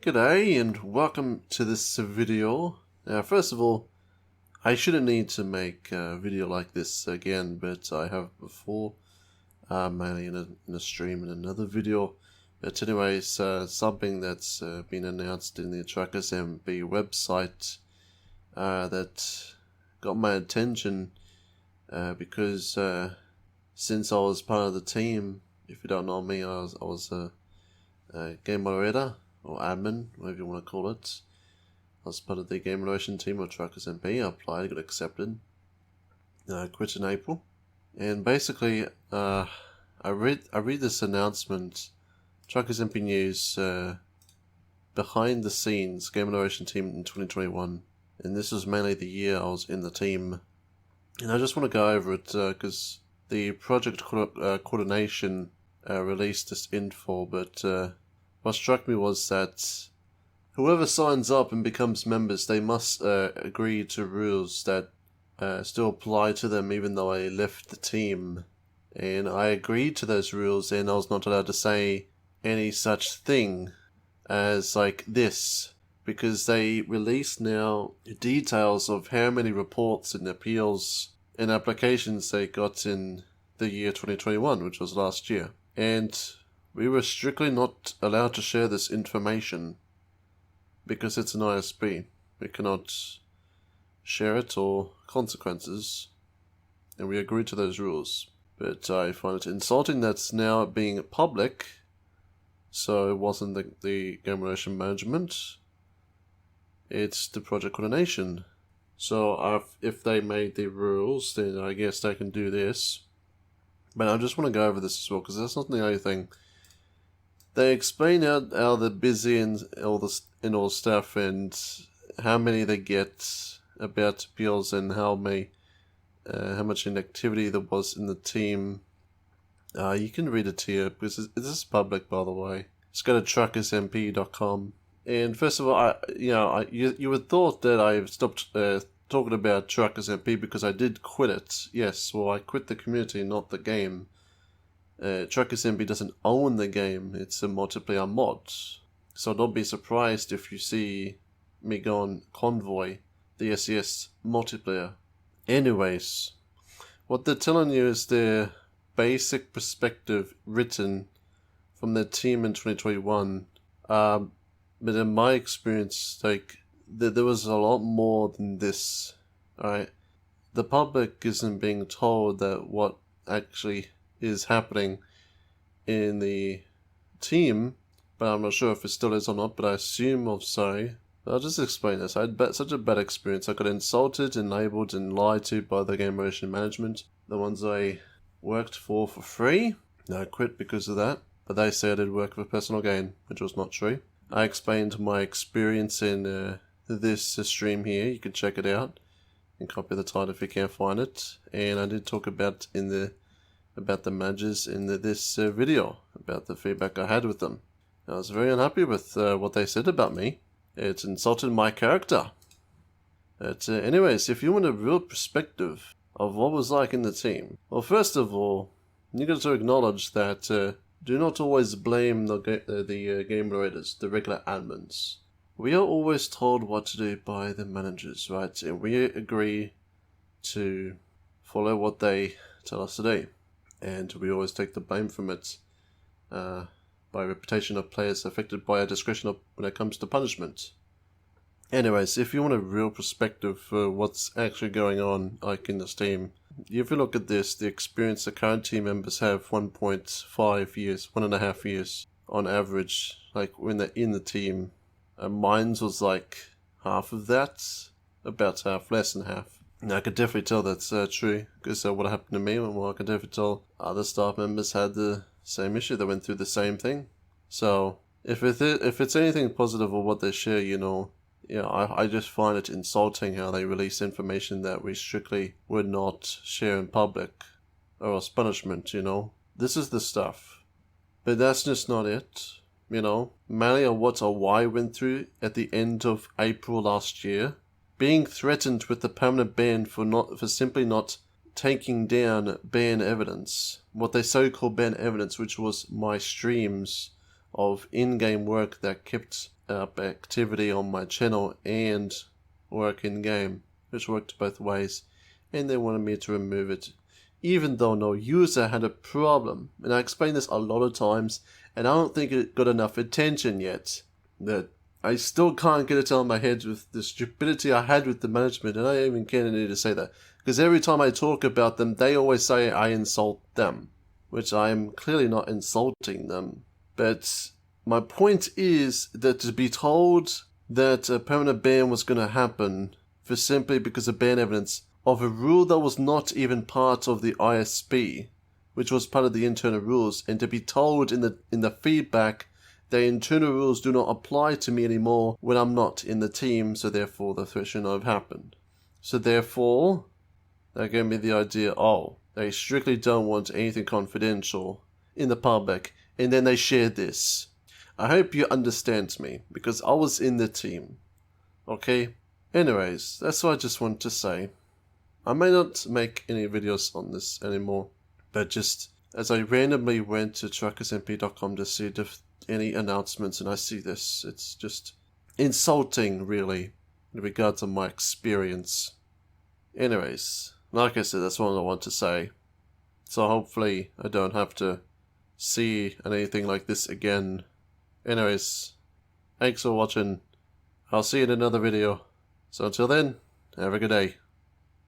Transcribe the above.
G'day and welcome to this video. Now first of all, I shouldn't need to make a video like this again, but I have before, mainly in a stream in another video. But anyways, something that's been announced in the Truckers MB website that got my attention because since I was part of the team, if you don't know me, I was a game moderator, or admin, whatever you want to call it. I was part of the game moderation team of Truckers MP. I applied, got accepted. I quit in April. And basically, I read this announcement, Truckers MP News, behind the scenes game moderation team in 2021. And this was mainly the year I was in the team. And I just want to go over it because the project coordination released this info, but what struck me was that whoever signs up and becomes members, they must agree to rules that still apply to them even though I left the team. And I agreed to those rules, and I was not allowed to say any such thing as like this, because they release now details of how many reports and appeals and applications they got in the year 2021, which was last year. And we were strictly not allowed to share this information because it's an ISP. We cannot share it or consequences, and we agreed to those rules. But I find it insulting that's now being public, so it wasn't the game moderation management, it's the project coordination. So if they made the rules, then I guess they can do this. But I just want to go over this as well, because that's not the only thing. They explain how they're busy and all stuff, and how many they get about appeals, and how much inactivity there was in the team. You can read it here because this is public, by the way. Just go to truckersmp.com. And first of all, you would thought that I've stopped talking about Truckers MP because I did quit it. Yes, well, I quit the community, not the game. Truckers MP doesn't own the game, it's a multiplayer mod. So don't be surprised if you see me go on Convoy, the SES multiplayer. Anyways, what they're telling you is their basic perspective written from their team in 2021. But in my experience, there was a lot more than this. Alright, the public isn't being told that what actually is happening in the team, but I'm not sure if it still is or not, but I assume of so. But I'll just explain this. I had such a bad experience. I got insulted and labelled and lied to by the game moderation management, the ones I worked for free. I quit because of that, but they said I did work for personal gain, which was not true. I explained my experience in this stream here. You can check it out and copy the title if you can't find it. And I did talk about the managers in this video, about the feedback I had with them. I was very unhappy with what they said about me. It insulted my character. But anyways, if you want a real perspective of what was like in the team, well, first of all, you got to acknowledge that do not always blame the game moderators, the regular admins. We are always told what to do by the managers, right? And we agree to follow what they tell us to do. And we always take the blame from it by reputation of players affected by our discretion when it comes to punishment. Anyways, if you want a real perspective for what's actually going on like in this team, if you look at this, the experience the current team members have 1.5 years, 1.5 years on average, like when they're in the team. Mine's was like half of that, about half, less than half. Now, I could definitely tell that's true, because what happened to me, well, I can definitely tell other staff members had the same issue. They went through the same thing. So, if it's anything positive or what they share, I just find it insulting how they release information that we strictly would not share in public, or as punishment, This is the stuff. But that's just not it, Mainly on what I went through at the end of April last year. Being threatened with a permanent ban for simply not taking down ban evidence, what they so-called ban evidence, which was my streams of in-game work that kept up activity on my channel and work in game, which worked both ways, and they wanted me to remove it, even though no user had a problem. And I explained this a lot of times, and I don't think it got enough attention yet. That I still can't get it out of my head with the stupidity I had with the management, and I don't even care need to say that. Because every time I talk about them, they always say I insult them, which I am clearly not insulting them. But my point is that to be told that a permanent ban was going to happen for simply because of ban evidence of a rule that was not even part of the ISP, which was part of the internal rules, and to be told in the feedback the internal rules do not apply to me anymore when I'm not in the team, so therefore the threat should not have happened. So therefore, that gave me the idea, oh, they strictly don't want anything confidential in the public, and then they shared this. I hope you understand me, because I was in the team. Okay? Anyways, that's what I just want to say. I may not make any videos on this anymore, but just as I randomly went to truckersmp.com to see any announcements, and I see this, it's just insulting, really, in regard to my experience. Anyways, like I said, that's what I want to say. So hopefully I don't have to see anything like this again. Anyways, thanks for watching. I'll see you in another video. So until then, have a good day.